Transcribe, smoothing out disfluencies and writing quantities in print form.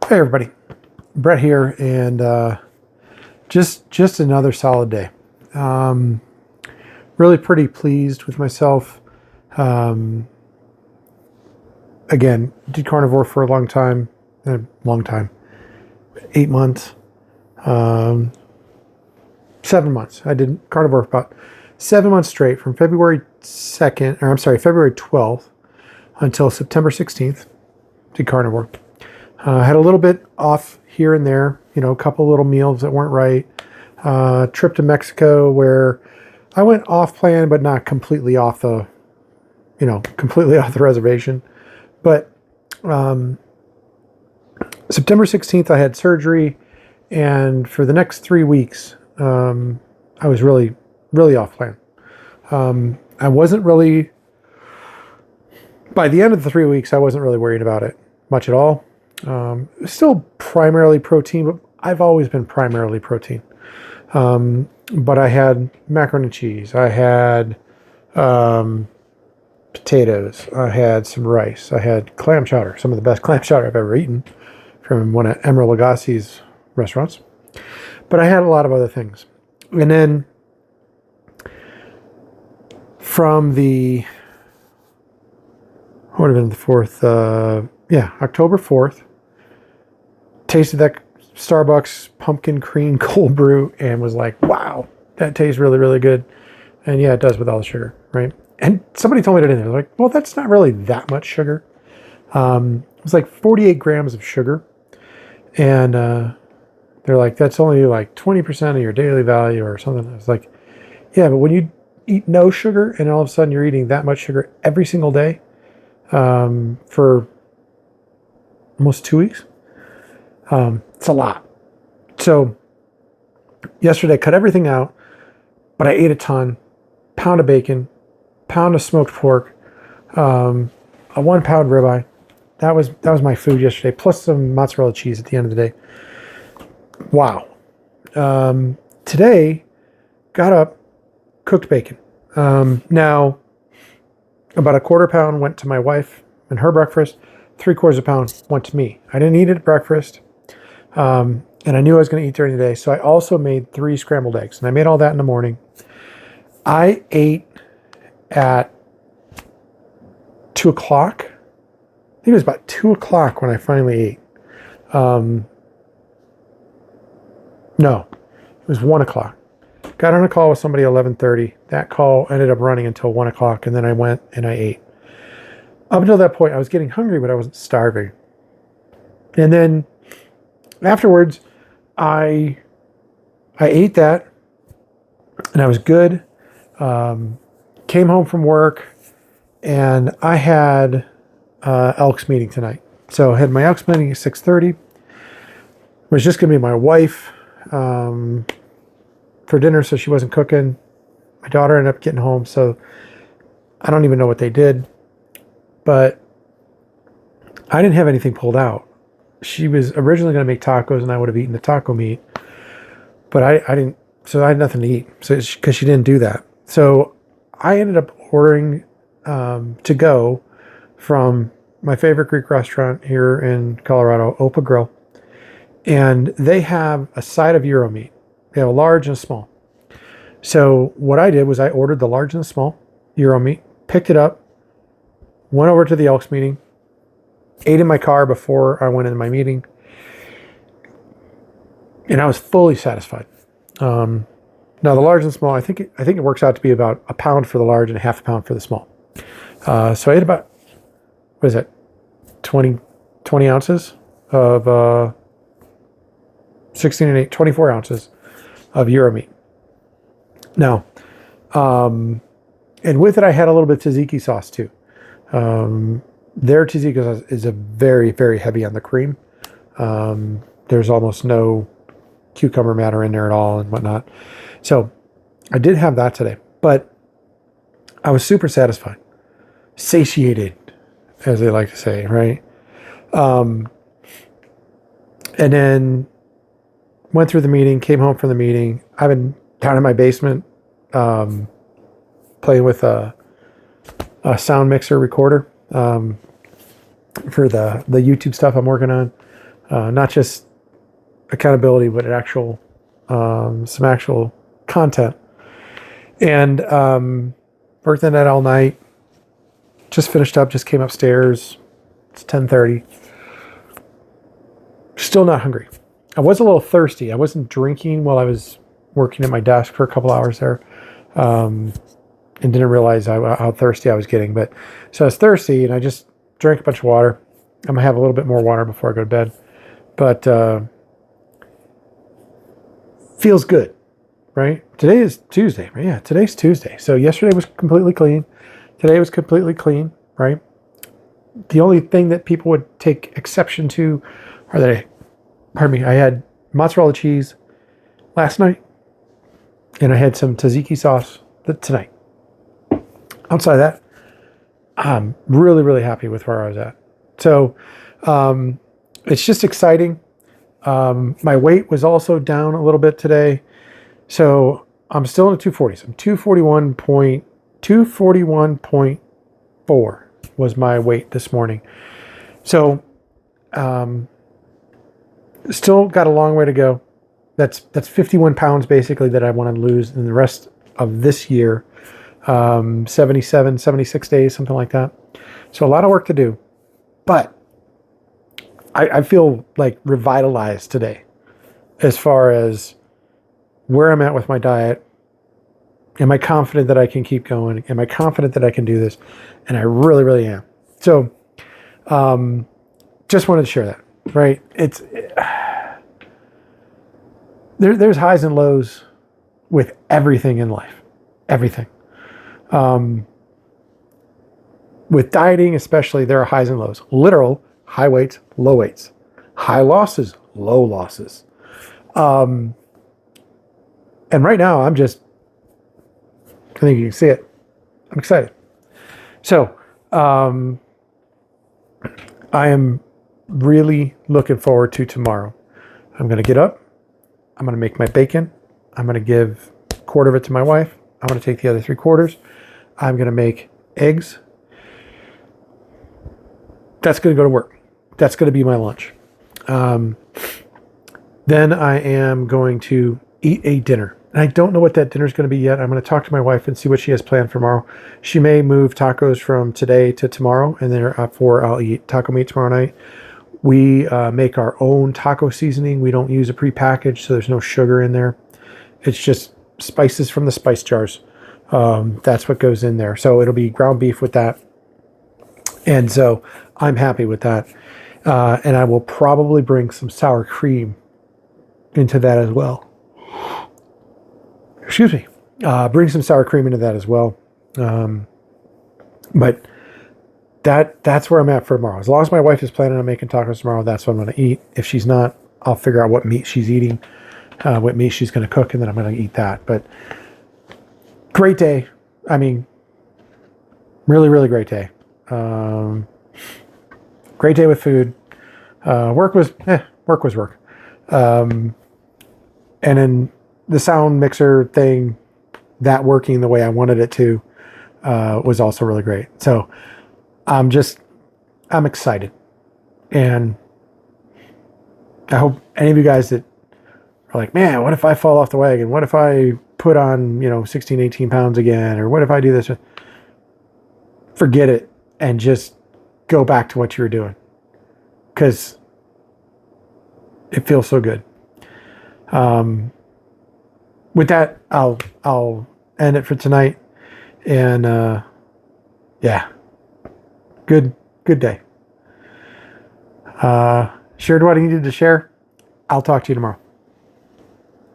Hey everybody, Brett here, and just another solid day. Really pretty pleased with myself. Um, Again, did carnivore for a long time, 8 months, 7 months. I did carnivore for about 7 months straight, from February 12th until September 16th. Did carnivore. Had a little bit off here and there, a couple little meals that weren't right. Trip to Mexico where I went off plan, but not completely off completely off the reservation. But September 16th, I had surgery, and for the next 3 weeks, I was really, really off plan. I wasn't really, by the end of the 3 weeks, I wasn't really worried about it much at all. Still primarily protein, but I've always been primarily protein. But I had macaroni and cheese. I had potatoes. I had some rice. I had clam chowder, some of the best clam chowder I've ever eaten from one of Emeril Lagasse's restaurants. But I had a lot of other things. And then from the, what would have been the 4th, October 4th, tasted that Starbucks pumpkin cream cold brew and was like, wow, that tastes really, really good. And yeah, it does with all the sugar, right? And somebody told me today, they're like, well, that's not really that much sugar. It was like 48 grams of sugar. And they're like, that's only like 20% of your daily value or something. I was like, yeah, but when you eat no sugar and all of a sudden you're eating that much sugar every single day for almost 2 weeks, it's a lot. So yesterday I cut everything out, but I ate a ton. Pound of bacon, pound of smoked pork, a 1 pound ribeye. That was my food yesterday, plus some mozzarella cheese at the end of the day. Wow. Today, got up, cooked bacon. Now, about a 1/4 pound went to my wife and her breakfast. 3/4 pound went to me. I didn't eat it at breakfast. And I knew I was going to eat during the day. So I also made 3 scrambled eggs, and I made all that in the morning. I ate at 2 o'clock. I think it was about 2 o'clock when I finally ate. No, it was 1 o'clock. Got on a call with somebody at 11:30. That call ended up running until 1 o'clock, and then I went and I ate. Up until that point, I was getting hungry, but I wasn't starving. And then afterwards, I ate that, and I was good. Came home from work, and I had Elks meeting tonight. So I had my Elks meeting at 6:30. It was just going to be my wife for dinner, so she wasn't cooking. My daughter ended up getting home, so I don't even know what they did. But I didn't have anything pulled out. She was originally going to make tacos, and I would have eaten the taco meat. But I didn't, so I had nothing to eat, so because she didn't do that. So I ended up ordering to go from my favorite Greek restaurant here in Colorado, Opa Grill. And they have a side of Euro meat. They have a large and a small. So what I did was I ordered the large and the small Euro meat, picked it up, went over to the Elks meeting, ate in my car before I went into my meeting, and I was fully satisfied. Now the large and small, I think it works out to be about a pound for the large and a half a pound for the small. So I ate about, what is it, 20 ounces of 16 and 8, 24 ounces of Euro meat. Now, and with it, I had a little bit of tzatziki sauce too. Their tzatziki sauce is a very, very heavy on the cream. There's almost no cucumber matter in there at all and whatnot. So I did have that today, but I was super satisfied, satiated, as they like to say, right? And then went through the meeting, came home from the meeting. I've been down in my basement playing with a sound mixer recorder for the YouTube stuff I'm working on. not just accountability, but some actual content. And worked on that all night. Just finished up. Just came upstairs. It's 10:30. Still not hungry. I was a little thirsty. I wasn't drinking while I was working at my desk for a couple hours there, and didn't realize how thirsty I was getting. But so I was thirsty, and I just drank a bunch of water. I'm gonna have a little bit more water before I go to bed. But feels good, right? Today is Tuesday, right? Yeah, today's Tuesday. So yesterday was completely clean. Today was completely clean, right? The only thing that people would take exception to are that I had mozzarella cheese last night, and I had some tzatziki sauce tonight. Outside of that, I'm really, really happy with where I was at. So it's just exciting. My weight was also down a little bit today. So I'm still in the 240s. I'm 241.4 was my weight this morning. So still got a long way to go. That's 51 pounds basically that I want to lose in the rest of this year. 77, 76 days, something like that. So a lot of work to do. But I feel like revitalized today as far as where I'm at with my diet. Am I confident that I can keep going? Am I confident that I can do this? And I really, really am. So just wanted to share that, right? There's highs and lows with everything in life. Everything. With dieting especially, there are highs and lows. Literal high weights, low weights. High losses, low losses. And right now, I think you can see it. I'm excited. So I am really looking forward to tomorrow. I'm going to get up. I'm going to make my bacon. I'm going to give a quarter of it to my wife. I'm going to take the other 3/4. I'm going to make eggs. That's going to go to work. That's going to be my lunch. Then I am going to eat a dinner. And I don't know what that dinner is going to be yet. I'm going to talk to my wife and see what she has planned for tomorrow. She may move tacos from today to tomorrow, and therefore I'll eat taco meat tomorrow night. We make our own taco seasoning. We don't use a prepackaged, so there's no sugar in there. It's just spices from the spice jars. That's what goes in there. So it'll be ground beef with that. And so I'm happy with that. And I will probably bring some sour cream into that as well. Excuse me. Bring some sour cream into that as well. But that's where I'm at for tomorrow. As long as my wife is planning on making tacos tomorrow, that's what I'm going to eat. If she's not, I'll figure out what meat she's eating, what meat she's going to cook, and then I'm going to eat that. But great day. I mean, really, really great day. Great day with food. Work was work. And then the sound mixer thing, that working the way I wanted it to, was also really great. So I'm excited. And I hope any of you guys that are like, man, what if I fall off the wagon? What if I put on, 16, 18 pounds again? Or what if I do this? Forget it and just go back to what you were doing. Because it feels so good. With that, I'll end it for tonight. And yeah, good day. Shared what I needed to share. I'll talk to you tomorrow.